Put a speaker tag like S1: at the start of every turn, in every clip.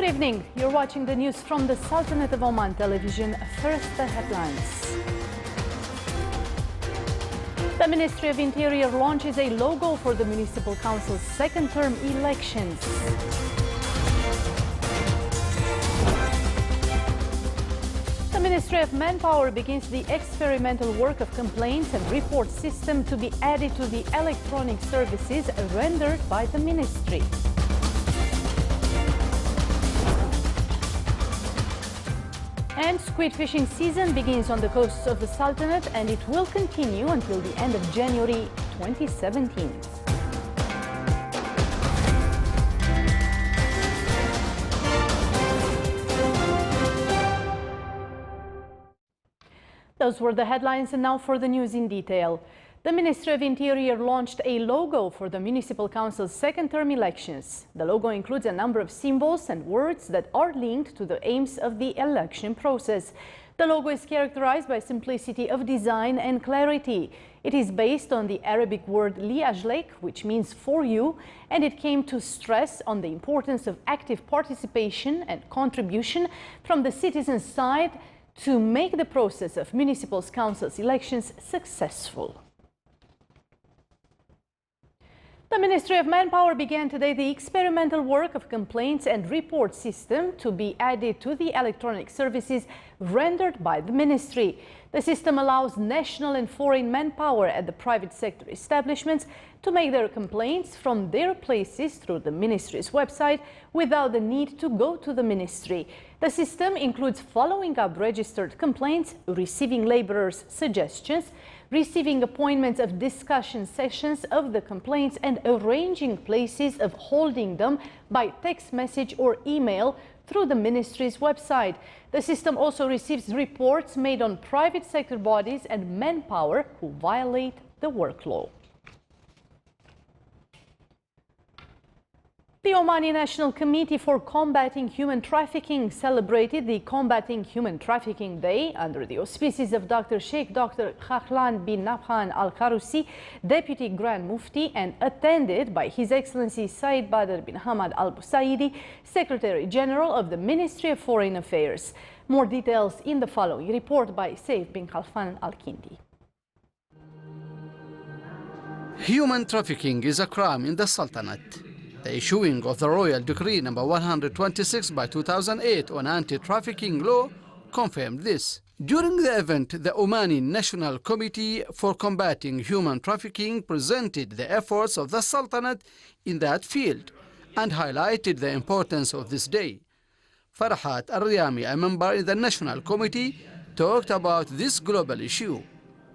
S1: evening. You're watching the news from the Sultanate of Oman television. First, the headlines. The Ministry of Interior launches a logo for the Municipal Council's second-term elections. The Ministry of Manpower begins the experimental work of complaints and report system to be added to the electronic services rendered by the ministry. And squid fishing season begins on the coasts of the Sultanate, and it will continue until the end of January 2017. Those were the headlines, and now for the news in detail. The Ministry of Interior launched a logo for the Municipal Council's second-term elections. The logo includes a number of symbols and words that are linked to the aims of the election process. The logo is characterized by simplicity of design and clarity. It is based on the Arabic word liajlek, which means for you, and it came to stress on the importance of active participation and contribution from the citizens' side to make the process of Municipal Council's elections successful. The Ministry of Manpower began today the experimental work of complaints and report system to be added to the electronic services rendered by the ministry. The system allows national and foreign manpower at the private sector establishments to make their complaints from their places through the ministry's website without the need to go to the ministry. The system includes following up registered complaints, receiving laborers' suggestions, receiving appointments of discussion sessions of the complaints, and arranging places of holding them by text message or email through the ministry's website. The system also receives reports made on private sector bodies and manpower who violate the work law. The Omani National Committee for Combating Human Trafficking celebrated the Combating Human Trafficking Day under the auspices of Dr. Khahlan bin Nabhan Al-Kharousi, Deputy Grand Mufti, and attended by His Excellency Said Badr bin Hamad Al-Busaidi, Secretary General of the Ministry of Foreign Affairs. More details in the following report by Saif bin Khalfan Al-Kindi.
S2: Human trafficking is a crime in the Sultanate. The issuing of the Royal Decree No. 126 by 2008 on anti-trafficking law confirmed this. During the event, the Omani National Committee for Combating Human Trafficking presented the efforts of the Sultanate in that field and highlighted the importance of this day. Farhat Al-Riyami, a member in the National Committee, talked about this global issue.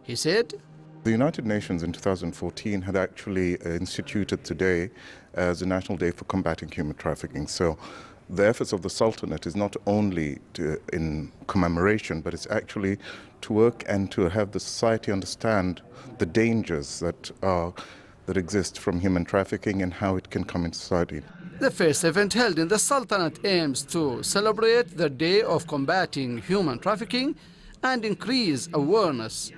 S2: He said,
S3: the United Nations in 2014 had actually instituted today as a National Day for Combating Human Trafficking. So the efforts of the Sultanate is not only in commemoration, but it's actually to work and to have the society understand the dangers that exist from human trafficking and how it can come in society.
S2: The first event held in the Sultanate aims to celebrate the Day of Combating Human Trafficking and increase awareness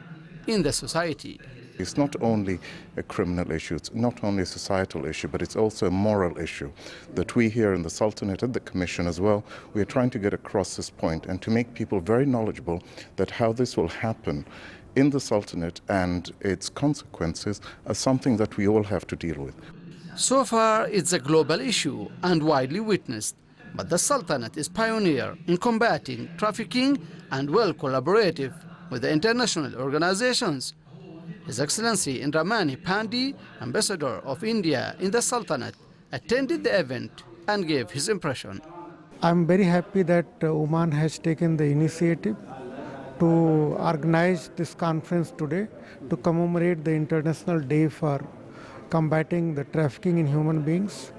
S2: in the society.
S3: It's not only a criminal issue, it's not only a societal issue, but it's also a moral issue that we here in the Sultanate and the Commission as well, we are trying to get across this point and to make people very knowledgeable that how this will happen in the Sultanate and its consequences are something that we all have to deal with.
S2: So far, it's a global issue and widely witnessed, but the Sultanate is pioneer in combating trafficking and well collaborative with the international organizations. His Excellency Indramani Pandey, Ambassador of India in the Sultanate, attended the event and gave his impression.
S4: I'm very happy that Oman has taken the initiative to organize this conference today to commemorate the International Day for Combating the Trafficking in Human Beings.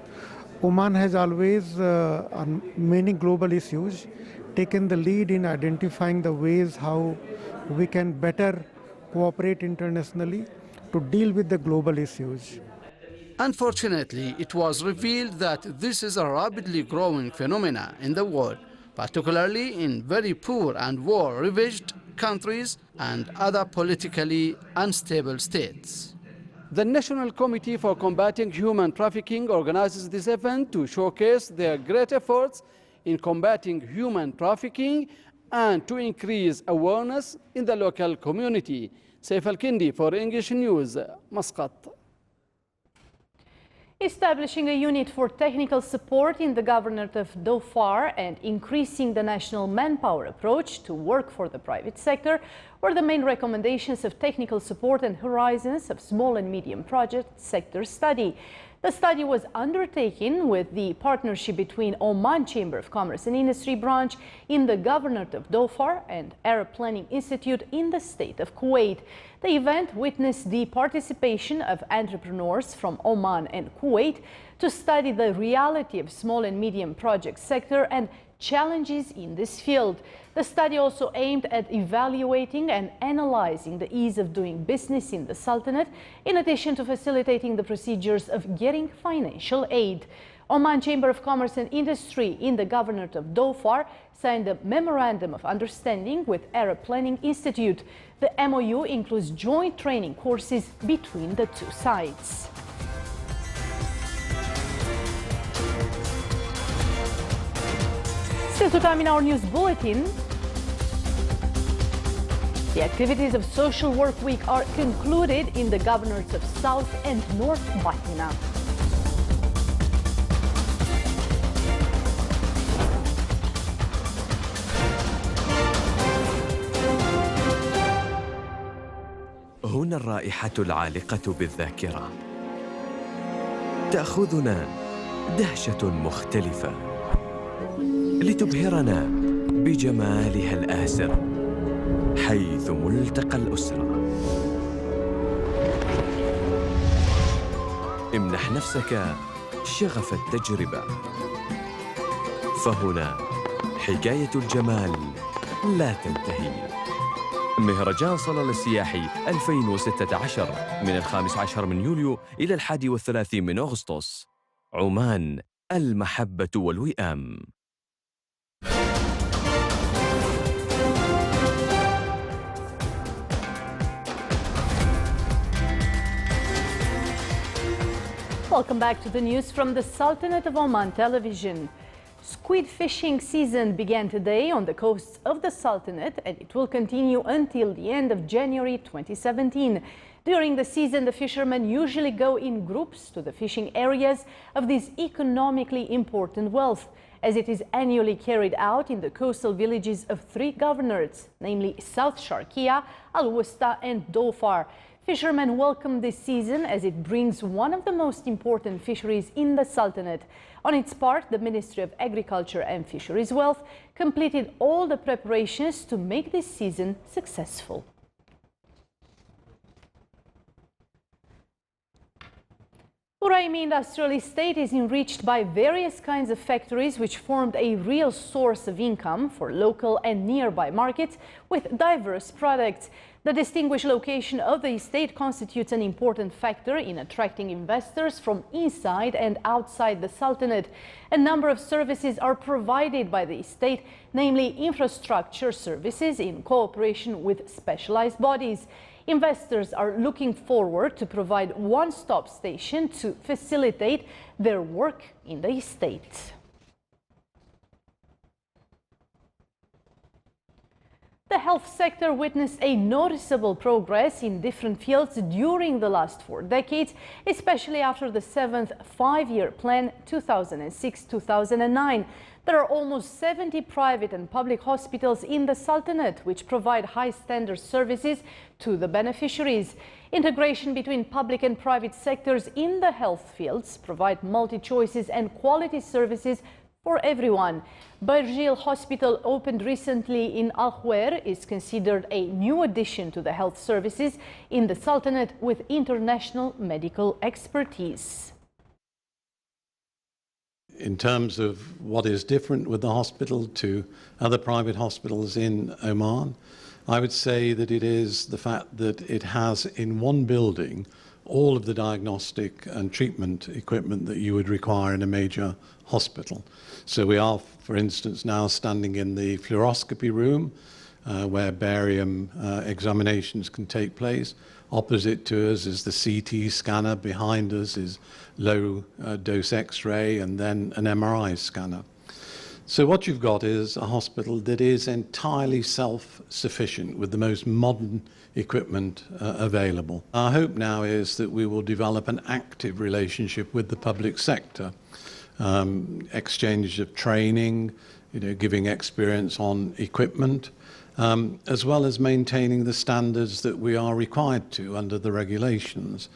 S4: Oman has always, on many global issues, taken the lead in identifying the ways how we can better cooperate internationally to deal with the global issues.
S2: Unfortunately, it was revealed that this is a rapidly growing phenomenon in the world, particularly in very poor and war-ravaged countries and other politically unstable states. The National Committee for Combating Human Trafficking organizes this event to showcase their great efforts in combating human trafficking and to increase awareness in the local community. Saif Al-Kindi for English News, Muscat.
S1: Establishing a unit for technical support in the Governorate of Dhofar and increasing the national manpower approach to work for the private sector were the main recommendations of technical support and horizons of small and medium project sector study. The study was undertaken with the partnership between Oman Chamber of Commerce and Industry branch in the Governorate of Dhofar and Arab Planning Institute in the state of Kuwait. The event witnessed the participation of entrepreneurs from Oman and Kuwait to study the reality of small and medium project sector and challenges in this field. The study also aimed at evaluating and analyzing the ease of doing business in the Sultanate, in addition to facilitating the procedures of getting financial aid. Oman Chamber of Commerce and Industry in the Governorate of Dhofar signed a Memorandum of Understanding with Arab Planning Institute. The MOU includes joint training courses between the two sides. Still to come in our news bulletin, the activities of Social Work Week are concluded in the governorates of South and North Batna.
S5: هنا الرائحة العالقة بالذاكرة تأخذنا دهشة مختلفة لتبهرنا بجمالها الآسر حيث ملتقى الأسرة. امنح نفسك شغف التجربة، فهنا حكاية الجمال لا تنتهي. مهرجان صلالة السياحي 2016 من 15 من يوليو إلى 31 من أغسطس. عمان، المحبة والوئام.
S1: Welcome back to the news from the Sultanate of Oman television. Squid fishing season began today on the coasts of the Sultanate, and it will continue until the end of January 2017. During the season, the fishermen usually go in groups to the fishing areas of this economically important wealth, as it is annually carried out in the coastal villages of 3 governorates, namely South Sharqiya, Al-Wusta and Dhofar. Fishermen welcome this season as it brings one of the most important fisheries in the Sultanate. On its part, the Ministry of Agriculture and Fisheries Wealth completed all the preparations to make this season successful. Uraimi Industrial Estate is enriched by various kinds of factories which formed a real source of income for local and nearby markets with diverse products. The distinguished location of the estate constitutes an important factor in attracting investors from inside and outside the Sultanate. A number of services are provided by the estate, namely infrastructure services in cooperation with specialized bodies. Investors are looking forward to provide one-stop station to facilitate their work in the estate. The health sector witnessed a noticeable progress in different fields during the last 4 decades, especially after the 7th five-year plan 2006-2009. There are almost 70 private and public hospitals in the Sultanate which provide high standard services to the beneficiaries. Integration between public and private sectors in the health fields provide multi-choices and quality services for everyone. Barjil Hospital, opened recently in Al Khwair, is considered a new addition to the health services in the Sultanate with international medical expertise.
S6: In terms of what is different with the hospital to other private hospitals in Oman, I would say that it is the fact that it has in one building all of the diagnostic and treatment equipment that you would require in a major hospital. So we are, for instance, now standing in the fluoroscopy room where barium examinations can take place. Opposite to us is the CT scanner, behind us is low dose X-ray and then an MRI scanner. So what you've got is a hospital that is entirely self-sufficient with the most modern equipment available. Our hope now is that we will develop an active relationship with the public sector, exchange of training, giving experience on equipment, as well as maintaining the standards that we are required to under the regulations.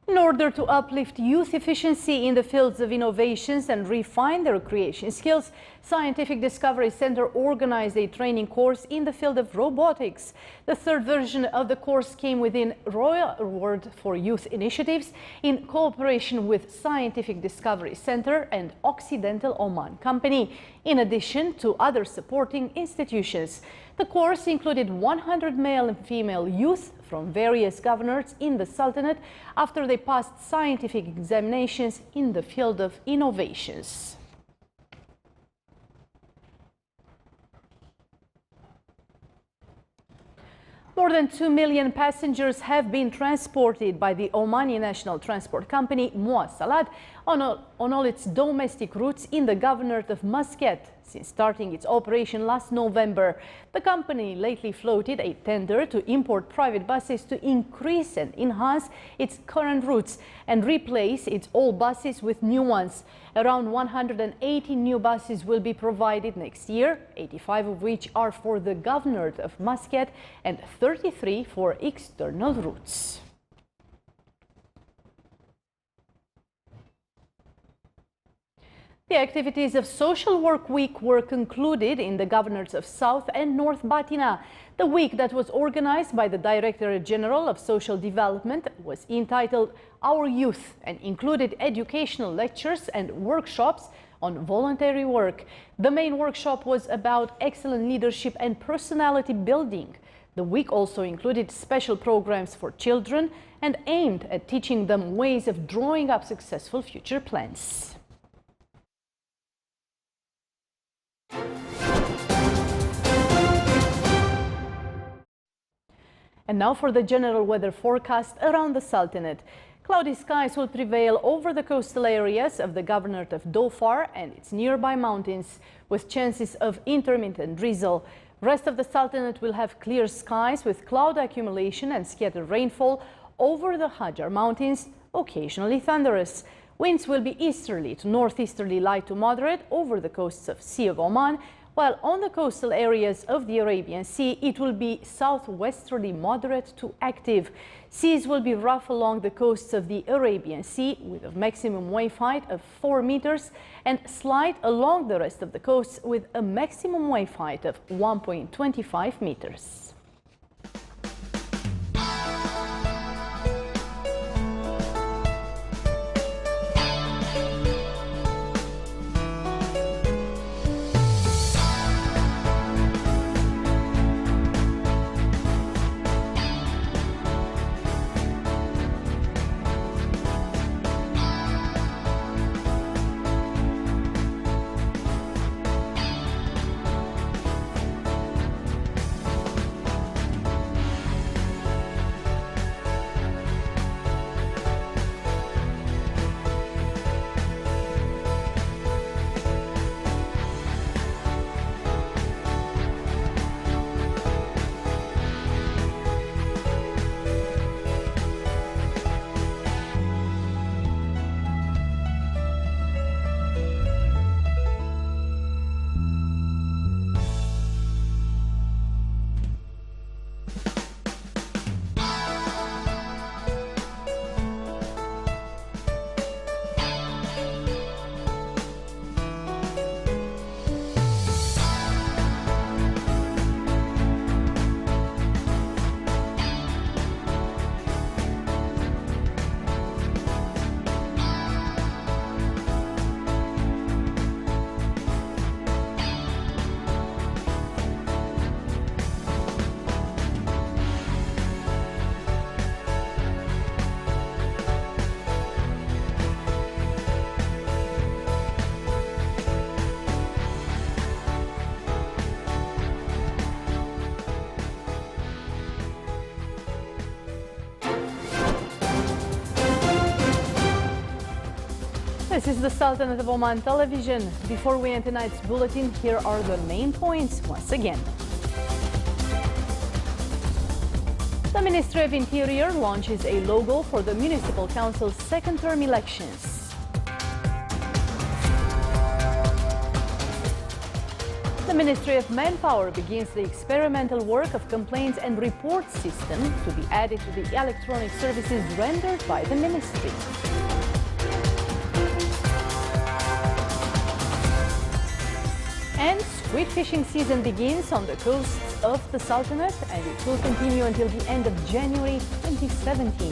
S1: In order to uplift youth efficiency in the fields of innovations and refine their creation skills, Scientific Discovery Center organized a training course in the field of robotics. The third version of the course came within Royal Award for Youth Initiatives in cooperation with Scientific Discovery Center and Occidental Oman Company, in addition to other supporting institutions. The course included 100 male and female youth from various governorates in the Sultanate after they passed scientific examinations in the field of innovations. More than 2 million passengers have been transported by the Omani national transport company Muwasalat on all its domestic routes in the governorate of Muscat since starting its operation last November. The company lately floated a tender to import private buses to increase and enhance its current routes and replace its old buses with new ones. Around 180 new buses will be provided next year, 85 of which are for the governorate of Muscat and 33 for external routes. The activities of Social Work Week were concluded in the governorates of South and North Batina. The week that was organized by the Directorate General of Social Development was entitled Our Youth and included educational lectures and workshops on voluntary work. The main workshop was about excellent leadership and personality building. The week also included special programs for children and aimed at teaching them ways of drawing up successful future plans. And now for the general weather forecast around the Sultanate. Cloudy skies will prevail over the coastal areas of the governorate of Dhofar and its nearby mountains, with chances of intermittent drizzle. Rest of the Sultanate will have clear skies with cloud accumulation and scattered rainfall over the Hajar Mountains, occasionally thunderous. Winds will be easterly to northeasterly light to moderate over the coasts of Sea of Oman, while on the coastal areas of the Arabian Sea, it will be southwesterly moderate to active. Seas will be rough along the coasts of the Arabian Sea with a maximum wave height of 4 meters and slight along the rest of the coasts with a maximum wave height of 1.25 meters. This is the Sultanate of Oman television. Before we end tonight's bulletin, here are the main points once again. The Ministry of Interior launches a logo for the Municipal Council's second-term elections. The Ministry of Manpower begins the experimental work of complaints and report system to be added to the electronic services rendered by the ministry. And squid fishing season begins on the coasts of the Sultanate, and it will continue until the end of January 2017.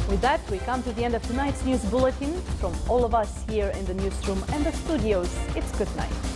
S1: With that, we come to the end of tonight's news bulletin. From all of us here in the newsroom and the studios, it's good night.